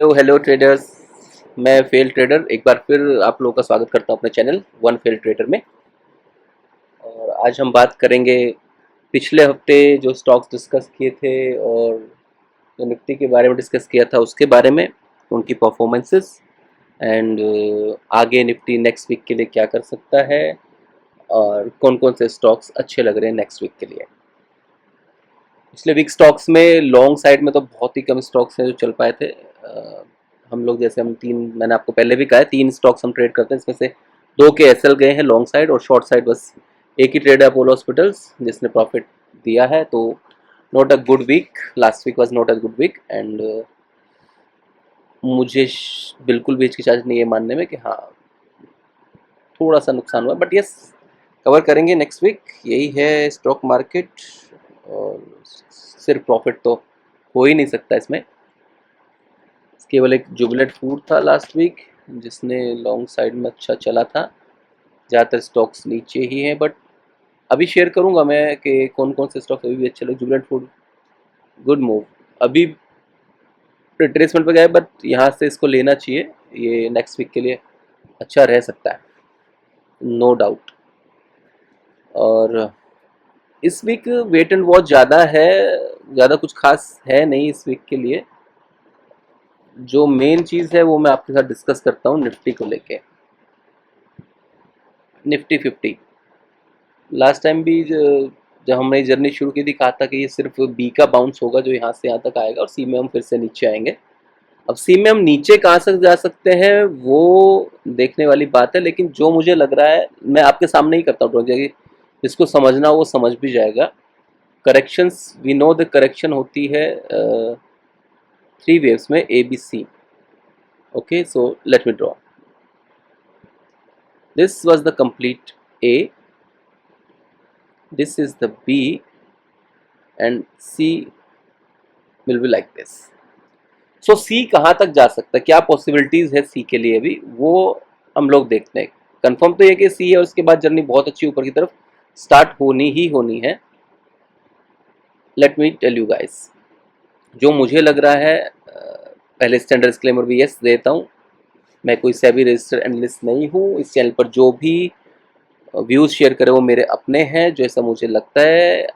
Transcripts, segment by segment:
तो hello traders. मैं fail trader एक बार फिर आप लोगों का स्वागत करता हूं अपने चैनल वन फेल ट्रेडर में। और आज हम बात करेंगे पिछले हफ्ते जो स्टॉक्स डिस्कस किए थे और जो निफ्टी के बारे में डिस्कस किया था उसके बारे में, उनकी परफॉर्मेंसेस एंड आगे निफ्टी नेक्स्ट वीक के लिए क्या कर सकता है और कौन कौन से स्टॉक्स अच्छे लग रहे हैं नेक्स्ट वीक के लिए। पिछले वीक स्टॉक्स में लॉन्ग साइड में तो बहुत ही कम स्टॉक्स हैं जो चल पाए थे। हम लोग जैसे हम तीन, मैंने आपको पहले भी कहा है, तीन स्टॉक्स हम ट्रेड करते हैं, इसमें से दो के एसएल गए हैं लॉन्ग साइड और शॉर्ट साइड बस एक ही ट्रेड है अपोलो हॉस्पिटल्स जिसने प्रॉफिट दिया है। तो not a good week, last week was not a good week and मुझे बिल्कुल भी हिचकिचाहट नहीं है मानने में कि हाँ थोड़ा सा नुकसान हुआ, बट यस कवर करेंगे नेक्स्ट वीक। यही है स्टॉक मार्केट और सिर्फ प्रॉफिट तो हो ही नहीं सकता इसमें। केवल एक जुबिलेंट फूड था लास्ट वीक जिसने लॉन्ग साइड में अच्छा चला था। ज़्यादातर स्टॉक्स नीचे ही हैं, बट अभी शेयर करूंगा मैं कि कौन कौन से स्टॉक्स अभी भी अच्छे लगे। जुबिलेंट फूड गुड मूव, अभी रिट्रेसमेंट पे गए बट यहाँ से इसको लेना चाहिए, ये नेक्स्ट वीक के लिए अच्छा रह सकता है, नो डाउट। और इस वीक वेट एंड वॉच ज़्यादा है, ज़्यादा कुछ खास है नहीं इस वीक के लिए। जो मेन चीज़ है वो मैं आपके साथ डिस्कस करता हूँ निफ्टी को लेके। निफ्टी 50 लास्ट टाइम भी जब हमने जर्नी शुरू की थी कहा था कि ये सिर्फ बी का बाउंस होगा जो यहाँ से यहाँ तक आएगा और सी में हम फिर से नीचे आएंगे। अब सी में हम नीचे कहाँ से जा सकते हैं वो देखने वाली बात है, लेकिन जो मुझे लग रहा है मैं आपके सामने ही करता हूँ, जिसको समझना हो वो समझ भी जाएगा। Corrections, we know the correction होती है थ्री वेव्स में A B C. Okay, so let me draw, this was the complete A, this is the B and C will be like this. So C कहाँ तक जा सकता है, क्या possibilities है C के लिए भी, वो हम लोग देखते हैं। कंफर्म तो ये कि C है और उसके बाद जर्नी बहुत अच्छी ऊपर की तरफ स्टार्ट होनी ही होनी है। Let me tell you guys जो मुझे लग रहा है। पहले स्टैंडर्ड डिस्क्लेमर भी यस देता हूँ, मैं कोई सेबी रजिस्टर्ड एनालिस्ट नहीं हूँ। इस चैनल पर जो भी व्यूज़ शेयर करें वो मेरे अपने हैं, जो ऐसा मुझे लगता है।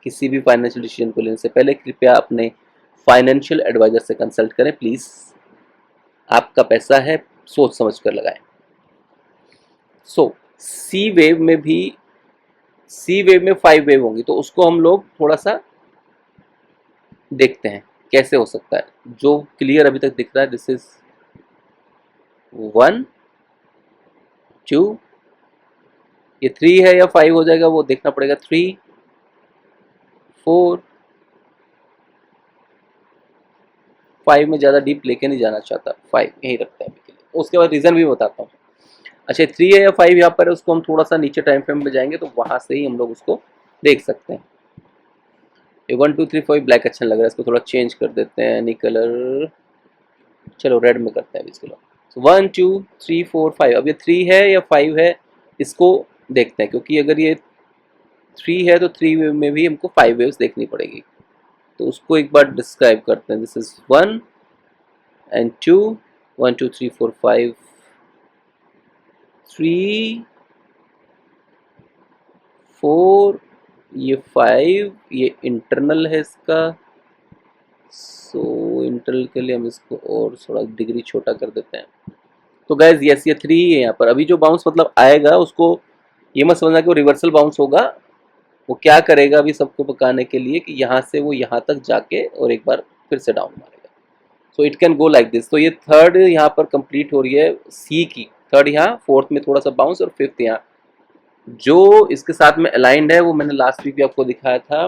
किसी भी फाइनेंशियल डिसीजन को लेने से पहले कृपया अपने फाइनेंशियल एडवाइजर से कंसल्ट करें प्लीज़। आपका पैसा है, सोच समझ कर लगाएं। सो सी वेव में 5 वेव होंगी, तो उसको हम लोग थोड़ा सा देखते हैं कैसे हो सकता है। जो क्लियर अभी तक दिख रहा है, दिस इज 1 2, ये 3 है या 5 हो जाएगा वो देखना पड़ेगा। 3 4 5 में ज़्यादा डीप लेके नहीं जाना चाहता, 5 यही रखते हैं अभी के लिए। उसके बाद रीज़न भी बताता हूँ। अच्छा, 3 है या 5 यहाँ पर है, उसको हम थोड़ा सा नीचे टाइम फ्रेम में जाएंगे तो वहाँ से ही हम लोग उसको देख सकते हैं। ये 1 2 3 4 ब्लैक अच्छा लग रहा है, इसको थोड़ा चेंज कर देते हैं, एनी कलर, चलो रेड में करते हैं इसको। तो 1 2 3 4 5, अब ये 3 है या 5 है इसको देखते हैं, क्योंकि अगर ये 3 है तो 3 वेव में भी हमको 5 वेव्स देखनी पड़ेगी। तो उसको एक बार डिस्क्राइब करते हैं। दिस इज 1 एंड 2, 1 2 3 4 5, 3 4, ये 5, ये इंटरनल है इसका। सो इंटरनल के लिए हम इसको और थोड़ा डिग्री छोटा कर देते हैं। तो गैस यस, ये 3 है यहाँ पर। अभी जो बाउंस मतलब आएगा उसको ये मत समझना कि वो रिवर्सल बाउंस होगा। वो क्या करेगा अभी सबको पकाने के लिए कि यहाँ से वो यहाँ तक जाके और एक बार फिर से डाउन मारेगा। So it can go like this. तो ये थर्ड यहाँ पर कंप्लीट हो रही है सी की, थर्ड यहाँ, फोर्थ में थोड़ा सा बाउंस और फिफ्थ यहाँ। जो इसके साथ में अलाइंड है वो मैंने लास्ट वीक भी आपको दिखाया था।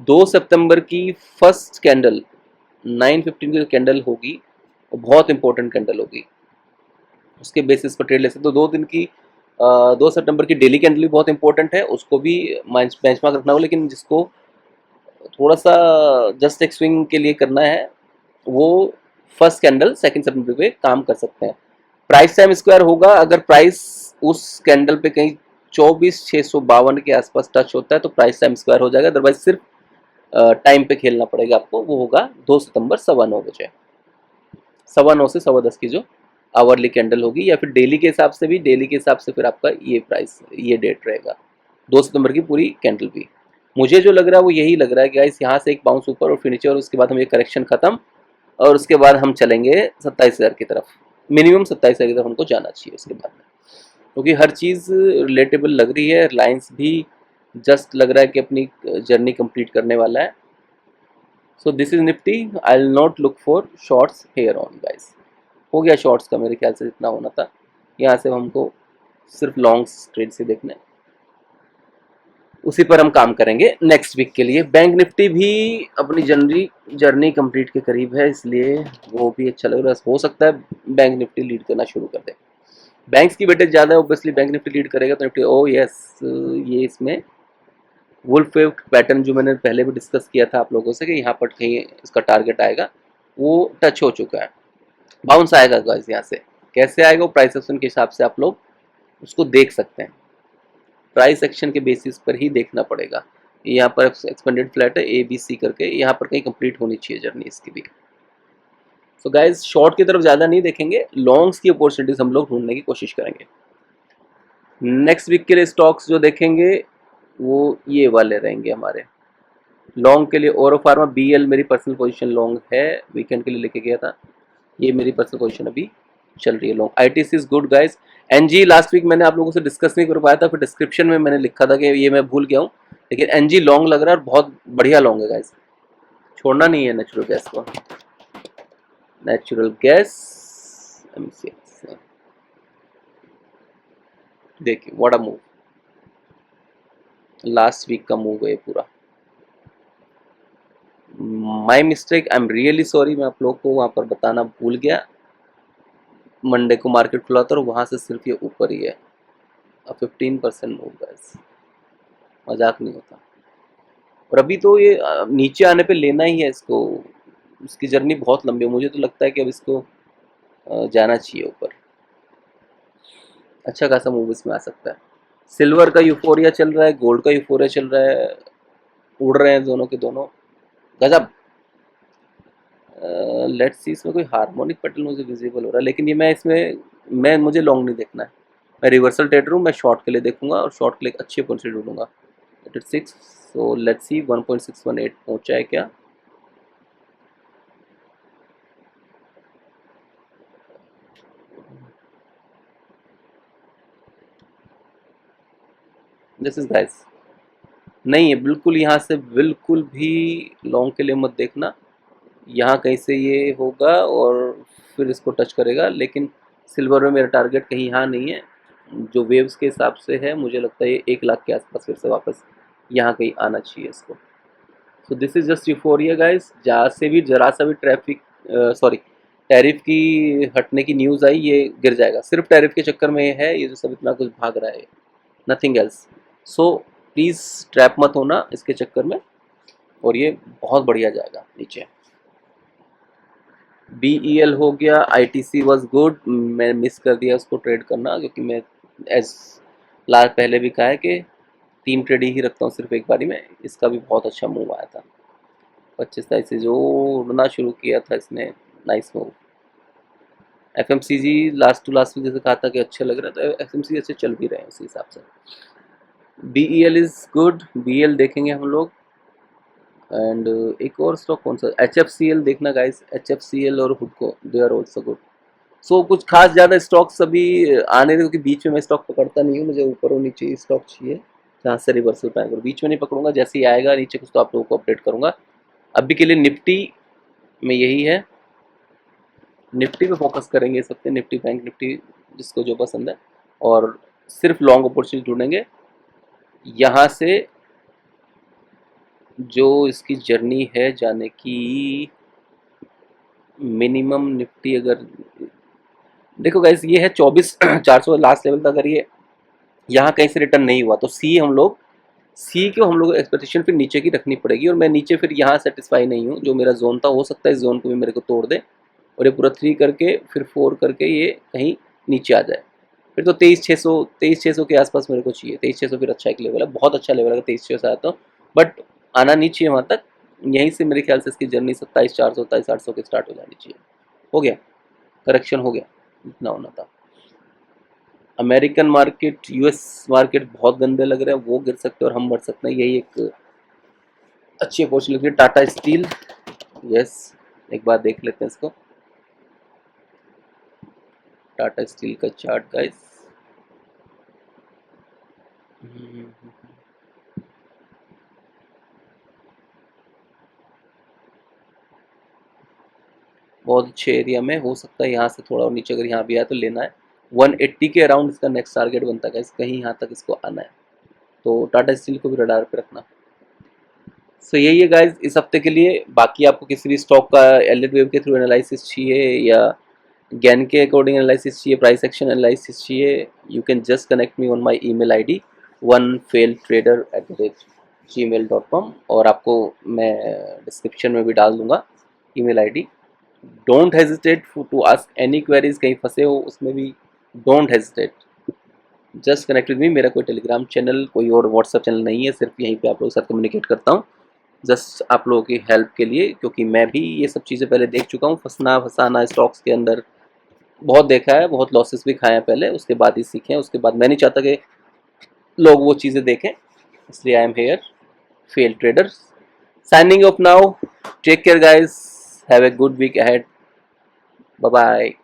2 सितंबर की फर्स्ट कैंडल 9:15 की कैंडल होगी, वो बहुत इंपॉर्टेंट कैंडल होगी, उसके बेसिस पर ट्रेड ले सकते। तो 2 दिन की 2 सितंबर की डेली कैंडल भी बहुत इंपॉर्टेंट है, उसको भी बेंचमार्क रखना होगा। लेकिन जिसको थोड़ा सा जस्ट एक स्विंग के लिए करना है वो फर्स्ट कैंडल 2 सितंबर पे काम कर सकते हैं। प्राइस टाइम स्क्वायर होगा, अगर प्राइस उस कैंडल पे कहीं 24,652 के आसपास टच होता है तो प्राइस टाइम स्क्वायर हो जाएगा। अदरवाइज सिर्फ टाइम पे खेलना पड़ेगा आपको, वो होगा 2 सितंबर 9:15 बजे। 9:15 से 10:15 की जो आवरली कैंडल होगी, या फिर डेली के हिसाब से भी, डेली के हिसाब से फिर आपका ये प्राइस, ये डेट रहेगा 2 सितंबर की पूरी कैंडल भी। मुझे जो लग रहा है वो यही लग रहा है कि गाइस यहाँ से एक बाउंस ऊपर और फिनिश, और उसके बाद हम ये करेक्शन खत्म, और उसके बाद हम चलेंगे 27,000 की तरफ, मिनिमम 27,000 की तरफ हमको जाना चाहिए उसके बाद में, क्योंकि हर चीज़ रिलेटेबल लग रही है। रिलायंस भी जस्ट लग रहा है कि अपनी जर्नी कंप्लीट करने वाला है। So this is Nifty, I will not look for shorts here on guys. हो गया शॉर्ट्स का मेरे ख्याल से जितना होना था, यहाँ से हमको सिर्फ लॉन्ग ट्रेड से देखना है, उसी पर हम काम करेंगे नेक्स्ट वीक के लिए। बैंक निफ्टी भी अपनी जर्नी कंप्लीट के करीब है, इसलिए वो भी अच्छा लग रहा है। हो सकता है बैंक निफ्टी लीड करना शुरू कर दे, बैंक्स की वेटेज ज़्यादा है, ऑब्वियसली बैंक निफ्टी लीड करेगा तो निफ्टी, ओ यस, ये इसमें वुल्फ वेव पैटर्न जो मैंने पहले भी डिस्कस किया था आप लोगों से कि यहाँ पर कहीं इसका टारगेट आएगा, वो टच हो चुका है। बाउंस आएगा गाइस यहाँ से, कैसे आएगा वो प्राइस एक्शन के हिसाब से आप लोग उसको देख सकते हैं, प्राइस एक्शन के बेसिस पर ही देखना पड़ेगा। यहाँ पर एक्सपेंडेड फ्लैट है ABC करके, यहाँ पर कहीं कंप्लीट होनी चाहिए जर्नी इसकी भी। सो गाइस शॉर्ट की तरफ ज़्यादा नहीं देखेंगे, लॉन्ग्स की अपॉर्चुनिटीज हम लोग ढूंढने की कोशिश करेंगे। नेक्स्ट वीक के लिए स्टॉक्स जो देखेंगे वो ये वाले रहेंगे हमारे। लॉन्ग के लिए ओरो फार्मा BL मेरी पर्सनल पोजीशन लॉन्ग है, वीकेंड के लिए लेके गया था, ये मेरी पर्सनल पोजीशन अभी चल रही है long. ITC is good guys. NG last week मैंने आप लोगों से डिस्कस नहीं कर पाया था, फिर डिस्क्रिप्शन में मैंने लिखा था कि ये मैं भूल गया हूँ, लेकिन NG लॉन्ग लग रहा है और बहुत बढ़िया लॉन्ग है गाइस, छोड़ना नहीं है नेचुरल गैस को। नेचुरल गैस देखिए what a move, last week का मूव है पूरा। My mistake, I am really sorry, मैं आप लोग को वहाँ पर बताना भूल गया। मंडे को मार्केट खुला था और वहाँ से सिर्फ ये ऊपर ही है, 15% मूव गाइस, मजाक नहीं होता। और अभी तो ये नीचे आने पे लेना ही है इसको, इसकी जर्नी बहुत लंबी है, मुझे तो लगता है कि अब इसको जाना चाहिए ऊपर, अच्छा खासा मूव इसमें आ सकता है। सिल्वर का यूफोरिया चल रहा है, गोल्ड का यूफोरिया चल रहा है, उड़ रहे हैं दोनों के दोनों, गजब। लेट्स सी, इसमें कोई हार्मोनिक पैटर्न मुझे विजिबल हो रहा है, लेकिन ये मैं इसमें, मुझे लॉन्ग नहीं देखना है, मैं रिवर्सल ट्रेडर हूँ, मैं शॉर्ट के लिए देखूंगा और शॉर्ट के लिए अच्छी अपॉर्चुनिटी ढूंढूंगा। 6, सो लेट्स सी 1.618 पहुंचा है क्या। दिस इज गाइस, नहीं है बिल्कुल, यहाँ से बिल्कुल भी लॉन्ग के लिए मत देखना, यहाँ कहीं से ये होगा और फिर इसको टच करेगा, लेकिन सिल्वर में मेरा टारगेट कहीं यहाँ नहीं है, जो वेव्स के हिसाब से है मुझे लगता है ये 1 लाख के आसपास फिर से वापस यहाँ कहीं आना चाहिए इसको। सो this is just euphoria guys, जहाँ से भी जरा सा भी ट्रैफिक, सॉरी, टैरिफ की हटने की न्यूज़ आई ये गिर जाएगा, सिर्फ टैरिफ के चक्कर में ये है, ये जो सब इतना कुछ भाग रहा है, nothing else. So please trap मत होना इसके चक्कर में, और ये बहुत बढ़िया जाएगा नीचे। BEL हो गया, ITC वॉज गुड, मैं मिस कर दिया उसको ट्रेड करना, क्योंकि मैं एज लास्ट पहले भी कहा है कि 3 ट्रेड ही रखता हूँ सिर्फ एक बारी में, इसका भी बहुत अच्छा मूव आया था, 25 तारीख से जो उड़ना शुरू किया था इसने, nice move. FMCG last to last में जैसे कहा था कि अच्छे लग रहा था, FMCG अच्छे चल भी रहे हैं उसी हिसाब से। BEL इज़ गुड, BL देखेंगे हम लोग, एंड एक और स्टॉक कौन सा, HFCL देखना गाइस, HFCL और हुडको, दे आर ऑल्सो गुड। सो कुछ खास ज़्यादा स्टॉक्स अभी आने, क्योंकि बीच में मैं स्टॉक पकड़ता नहीं हूँ, मुझे ऊपर और नीचे स्टॉक चाहिए जहाँ से रिवर्सल पैन करूँ, बीच में नहीं पकड़ूंगा, जैसे ही आएगा नीचे कुछ तो आप लोगों को अपडेट करूँगा। अभी के लिए निफ्टी में यही है, निफ्टी पे फोकस करेंगे इस हफ्ते, निफ्टी बैंक निफ्टी जिसको जो पसंद है, और सिर्फ लॉन्ग अपॉर्चुनिटी ढूंढेंगे। यहाँ से जो इसकी जर्नी है जाने की, मिनिमम निफ्टी अगर देखो गाइस ये है 24,400 लास्ट लेवल था, अगर ये यहाँ कहीं से रिटर्न नहीं हुआ तो सी को हम लोग एक्सपेक्टेशन फिर नीचे की रखनी पड़ेगी, और मैं नीचे फिर यहाँ सेटिस्फाई नहीं हूँ, जो मेरा जोन था हो सकता है इस जोन को भी मेरे को तोड़ दे, और ये पूरा 3 करके फिर 4 करके ये कहीं नीचे आ जाए, फिर तो 23,600 के आसपास मेरे को चाहिए। 23,600 फिर अच्छा एक लेवल है, बहुत अच्छा लेवल है 23,600 आया तो, बट आना नहीं चाहिए वहाँ तक, यहीं से मेरे ख्याल से इसकी जर्नी 27,400 27,800 के स्टार्ट हो जानी चाहिए। हो गया। करेक्शन हो गया, इतना होना था। अमेरिकन मार्केट, यूएस मार्केट बहुत गंदे लग रहे हैं, वो गिर सकते हैं और हम बढ़ सकते हैं, यही एक अच्छी अपॉर्चुनिटी। टाटा स्टील, यस, एक बार देख लेते हैं इसको, टाटा स्टील का चार्ट गाइस। बहुत अच्छे एरिया में, हो सकता है यहाँ से थोड़ा और नीचे अगर यहाँ भी आया तो लेना है। 180 के अराउंड इसका नेक्स्ट टारगेट बनता है, कहीं यहाँ तक इसको आना है, तो टाटा स्टील को भी रडार पे रखना। सो यही है गाइज इस हफ्ते के लिए। बाकी आपको किसी भी स्टॉक का एलिट वेव के थ्रू एनालिसिस चाहिए या गैन के अकॉर्डिंग एनालिसिस चाहिए, प्राइस एक्शन एनालिसिस चाहिए, you can just connect me on my email ID onefailtrader@gmail.com, और आपको मैं डिस्क्रिप्शन में भी डाल दूंगा email ID. Don't hesitate to ask any queries, कहीं फंसे हो उसमें भी don't hesitate, just connect with me. मेरा कोई टेलीग्राम चैनल, कोई और व्हाट्सएप चैनल नहीं है, सिर्फ यहीं पे आप लोगों के साथ कम्युनिकेट करता हूँ, जस्ट आप लोगों की हेल्प के लिए, क्योंकि मैं भी ये सब चीज़ें पहले देख चुका हूँ, फंसना फंसाना स्टॉक्स के अंदर बहुत देखा है, बहुत लॉसेस भी खाए हैं पहले, उसके बाद ही सीखे हैं। उसके बाद मैं नहीं चाहता कि लोग वो चीज़ें देखें, इसलिए I am here, fail trader, signing off now, take care guys, have a good week ahead, bye bye.